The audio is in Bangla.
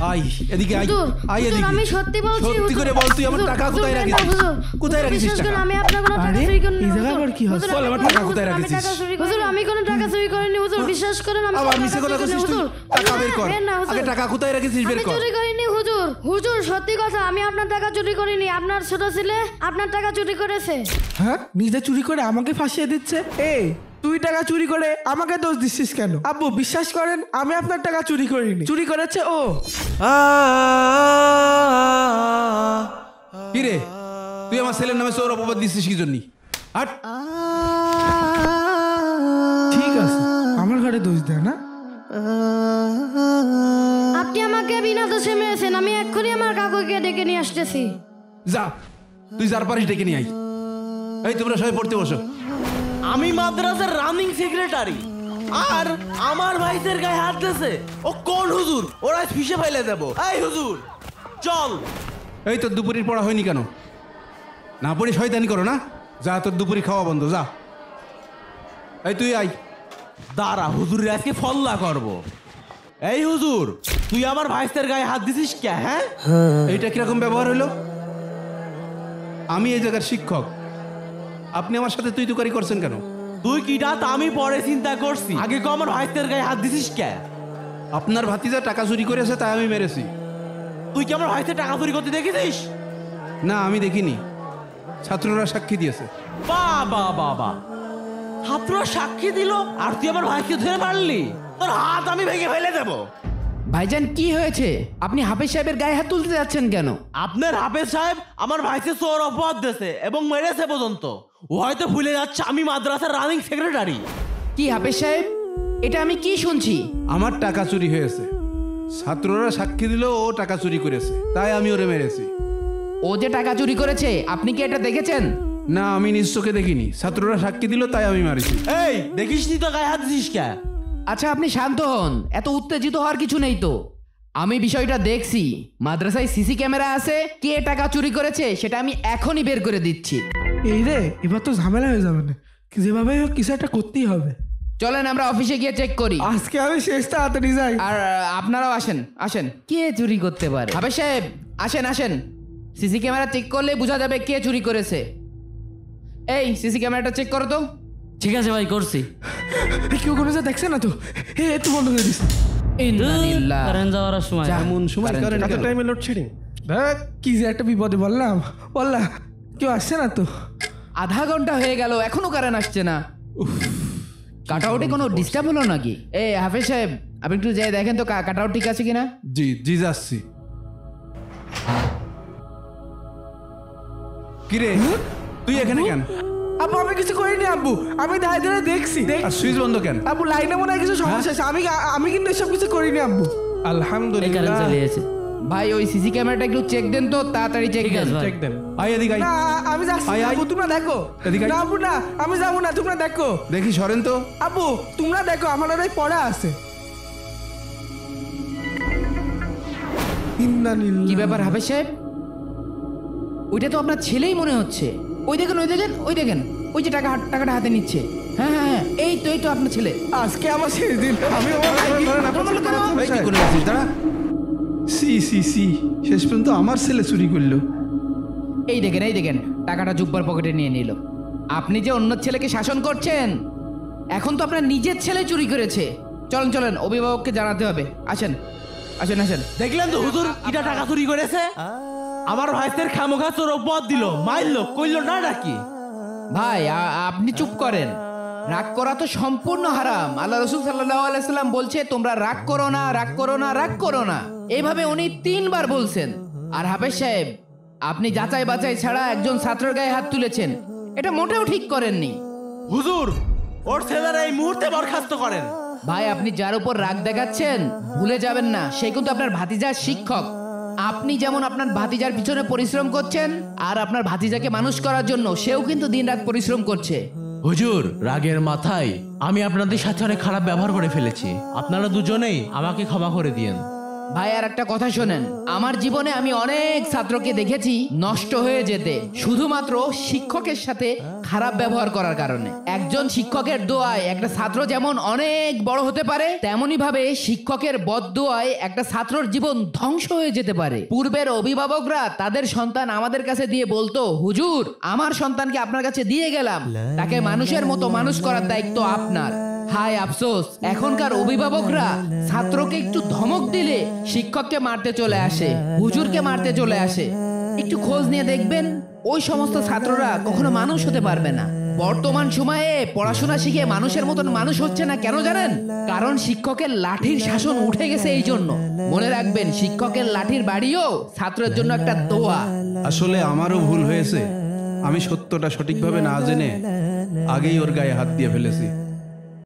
আই এদিকে আই আই এদিকে আমি সত্যি বলছি সত্যি করে বল তুই আমার টাকা কোথায় রাখিস কোথায় রাখিস টাকা আমি আপনার কোনো টাকা চুরি করিনি এই জায়গা আবার কি হচ্ছে বল আমার টাকা কোথায় রাখিস হুজুর আমি কোনো টাকা চুরি করিনি হুজুর বিশ্বাস করেন আমি আবার মিছে কথা কইছিস তুই টাকা বের কর আগে টাকা কোথায় রাখিস বের কর চুরি করিনি হুজুর হুজুর সত্যি কথা আমি আপনার টাকা চুরি করিনি আপনার ছোট ছেলে আপনার টাকা চুরি করেছে হ্যাঁ নিজে চুরি করে আমাকে ফাঁসিয়ে দিচ্ছে এই তুই টাকা চুরি করে আমাকে দোষ দিচ্ছিস কেন আব্বু বিশ্বাস করেন আমি আপনার টাকা চুরি করিনি চুরি করেছে ও কি রে তুই আমার ছেলের নামে চোর অপবাদ দিছিস কি জন্য হাট ঠিক আছে আমার ঘরে দোষ দেয় না আপনি আমাকে বিনা দোষে মেরেছেন আমি এক্ষুনি আমার কাকুকে ডেকে নিয়ে আসতেছি যা তুই যার পারিস ডেকে নিয়ে আই এই তোমরা সবাই পড়তে বসো আমি মাদ্রাসার রানিং সেক্রেটারি আর আমার ভাইদের গায়ে হাত দিয়েছে ও কোন হুজুর ওরা ফিসে ফেলে দেব এই হুজুর চল এই তোর দুপুরের পড়া হয়নি কেন না পড়ে শয়তানি করো না যা তোর দুপুরি খাওয়া বন্ধ যা এই তুই আই দাঁড়া হুজুরের আজকে ফল্লা করব এই হুজুর তুই আমার ভাইদের গায়ে হাত দিছিস কে হ্যাঁ এইটা কিরকম ব্যবহার হলো আমি এই জায়গার শিক্ষক আপনি আমার সাথে তুই তুকারি করছেন কেন তুই কিটা তা আমি পরে চিন্তা করছি আগে কো আমার ভাইদের গায়ে হাত দিছিস কে আপনার ভাতিজা টাকা চুরি করেছে তাই আমি মেরেছি তুই কি আমার ভাইদের টাকা চুরি করতে দেখেছিস না আমি দেখিনি ছাত্ররা সাক্ষী দিয়েছে বাবা বাবা ছাত্ররা সাক্ষী দিল আর তুই আমার ভাইকে ধরে মারলি তোর হাত আমি ভেঙে ফেলে দেবো ভাইজান কি হয়েছে আপনি হাফেজ সাহেবের গায়ে হাত তুলতে যাচ্ছেন কেন আপনার হাফেজ সাহেব আমার ভাইকে চোর অপবাদ দিয়েছে এবং মেরেছে পর্যন্ত ও হয়তো ভুলে যাচ্ছে আমি মাদ্রাসার রানিং সেক্রেটারি কি হাফেজ সাহেব এটা আমি কি শুনছি আমার টাকা চুরি হয়েছে ছাত্ররা সাক্ষী দিল ও টাকা চুরি করেছে তাই আমি ওরে মেরেছি ও যে টাকা চুরি করেছে আপনি কি এটা দেখেছেন না আমি নিজ চোখে দেখিনি ছাত্ররা সাক্ষী দিল তাই আমি মারিছি এই দেখিস নি তো গায়ে হাত দিছিস কে আচ্ছা আপনি শান্ত হন এত উত্তেজিত হওয়ার কিছু নেই তো আমি বিষয়টা দেখছি মাদ্রাসায় সিসি ক্যামেরা আছে কে টাকা চুরি করেছে সেটা আমি এখনই বের করে দিচ্ছি এই রে এবার তো ঝামেলা হয়ে যাবে না যেভাবে হোক কিছু একটা করতেই হবে চলেন আমরা অফিসে গিয়ে চেক করি আজকে আমি শেষ তাড়াতাড়ি যাই আর আপনারাও আসেন আসেন কে চুরি করতে পারে হাফেজ সাহেব আসেন আসেন সিসি ক্যামেরা চেক করলে বোঝা যাবে কে চুরি করেছে এই সিসি ক্যামেরাটা চেক করো তো ঠিক আছে ভাই করছি কেউ কোনো যা দেখছে না তো একটু বন্ধ করে দিস ইন্নালিল্লাহ কারেন্ট যাওয়ার সময় এমন সময় করেন এত কেন? টাইমে লোডশেডিং দেখ কি যে একটা বিপদে বললাম কেউ আসছে না তো আধা ঘন্টা হয়ে গেল এখনো কারেন্ট আসছে না কাটআউটে কোনো ডিস্টার্ব হলো নাকি এই হাফেজ সাহেব আপনি একটু যাই দেখেন তো কাটআউট ঠিক আছে কিনা জি জি যাচ্ছি কিরে তুই এখানে কেন আব্বু আমি কিছু করিনি আব্বু আমি দাঁড়িয়ে দাঁড়িয়ে দেখছি আর সুইচ বন্ধ কেন আব্বু লাইনে মনে হয় কিছু সমস্যা আছে আমি কিন্তু এসব কিছু করিনি আব্বু এই কারেন্ট আলহামদুলিল্লাহ চলে গেছে ভাই ওই সিসি ক্যামেরাটা একটু চেক দেন তো তাড়াতাড়ি চেক ঠিক দেন আছে ভাই। চেক দেন আই এদিকে আই না আমি যাচ্ছি আয়, না, আয়। আব্বু তোমরা দেখো এদিকে আয়। না আব্বু না আমি যাবো না তোমরা দেখো দেখি সরেন তো আব্বু তোমরা দেখো আমার ওরাই পড়া আছে কি ব্যাপার হাফেজ সাহেব ওইটা তো আপনার ছেলেই মনে হচ্ছে ওই দেখেন ওই যে টাকাটা হাতে নিচ্ছে হ্যাঁ হ্যাঁ হ্যাঁ এই তো আপনার ছেলে আজকে আমার শেষ দিন আমি এই কি করে আছিস দাঁড়া সি সি সি শেষ পর্যন্ত আমার ছেলে চুরি করলো এই দেখেন টাকাটা জুব্বার পকেটে নিয়ে নিল আপনি যে অন্য ছেলেকে শাসন করছেন এখন তো আপনার নিজের ছেলে চুরি করেছে চলেন অভিভাবককে জানাতে হবে আসেন দেখলেন তো হুজুর কিটা টাকা চুরি করেছে আমার ভাইদের খামোখা চোর অপবাদ দিল মারলো কইলো না নাকি ভাই আপনি চুপ করেন রাগ করা তো সম্পূর্ণ হারাম আল্লাহ রসুল সাল্লাল্লাহু আলাইহি সাল্লাম বলছে তোমরা রাগ করো না এইভাবে উনি 3 বার বলছেন আর হাফেজ সাহেব আপনি যাচাই বাছাই ছাড়া একজন ছাত্রের গায়ে হাত তুলেছেন এটা মোটেও ঠিক করেননি হুজুর ওর ছেলেরা এই মুহূর্তে বরখাস্ত করেন ভাই আপনি যার উপর রাগ দেখাচ্ছেন ভুলে যাবেন না সে কিন্তু আপনার ভাতিজার শিক্ষক আপনি যেমন আপনার ভাতিজার পিছনে পরিশ্রম করছেন আর আপনার ভাতিজাকে মানুষ করার জন্য সেও কিন্তু দিনরাত পরিশ্রম করছে হুজুর রাগের মাথায় আমি আপনাদের সাথে অনেক খারাপ ব্যবহার করে ফেলেছি আপনারা দুজনেই আমাকে ক্ষমা করে দিয়েন ভাই আর একটা কথা শোনেন, আমার জীবনে আমি অনেক ছাত্রকে দেখেছি নষ্ট হয়ে যেতে শুধুমাত্র শিক্ষকের সাথে খারাপ ব্যবহার করার কারণে। একজন শিক্ষকের দোয়ায় একটা ছাত্র যেমন অনেক বড় হতে পারে, তেমনি ভাবে শিক্ষকের বদদোয়ায় একটা ছাত্রর জীবন ধ্বংস হয়ে যেতে পারে। পূর্বের অভিভাবকরা তাদের সন্তান আমাদের কাছে দিয়ে বলতো, হুজুর আমার সন্তানকে আপনার কাছে দিয়ে গেলাম, তাকে মানুষের মতো মানুষ করার দায়িত্ব আপনার। হায় আফসোস, এখনকার অভিভাবকরা ছাত্রকে একটু ধমক দিলে শিক্ষককে মারতে চলে আসে, হুজুরকে মারতে চলে আসে। একটু খোঁজ নিয়ে দেখবেন ওই সমস্ত ছাত্ররা কখনো মানুষ হতে পারবে না। বর্তমান সময়ে পড়াশোনা শিখে মানুষের মতন মানুষ হচ্ছে না, কেন জানেন? কারণ শিক্ষকের লাঠির শাসন উঠে গেছে। এই জন্য মনে রাখবেন, শিক্ষকের লাঠির বাড়িও ছাত্রের জন্য একটা দোয়া। আসলে আমারও ভুল হয়েছে, আমি সত্যটা সঠিকভাবে না জেনে আগেই ওর গায়ে হাত দিয়ে ফেলেছি।